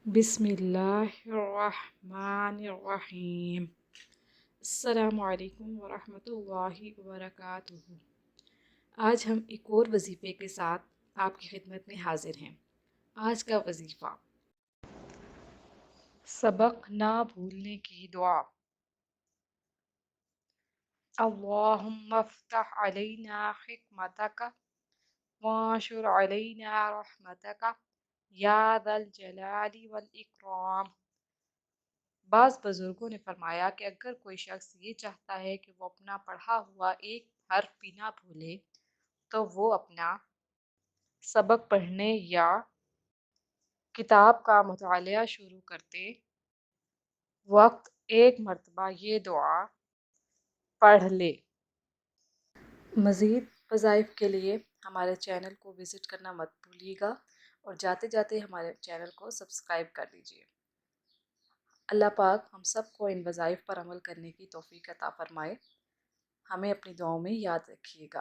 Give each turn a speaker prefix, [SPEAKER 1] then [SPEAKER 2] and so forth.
[SPEAKER 1] بسم اللہ الرحمن الرحیم۔ السلام علیکم ورحمۃ اللہ وبرکاتہ۔ آج ہم ایک اور وظیفے کے ساتھ آپ کی خدمت میں حاضر ہیں۔ آج کا وظیفہ، سبق نہ بھولنے کی دعا۔ اللہم افتح علینا حکمتک وانشر علینا رحمتک یا ذا الجلال والاکرام۔ بعض بزرگوں نے فرمایا کہ اگر کوئی شخص یہ چاہتا ہے کہ وہ اپنا پڑھا ہوا ایک حرف بھی نہ بھولے تو وہ اپنا سبق پڑھنے یا کتاب کا مطالعہ شروع کرتے وقت ایک مرتبہ یہ دعا پڑھ لے۔ مزید وظائف کے لیے ہمارے چینل کو وزٹ کرنا مت بھولیے گا اور جاتے جاتے ہمارے چینل کو سبسکرائب کر دیجیے۔ اللہ پاک ہم سب کو ان وظائف پر عمل کرنے کی توفیق عطا فرمائے۔ ہمیں اپنی دعاؤں میں یاد رکھیے گا۔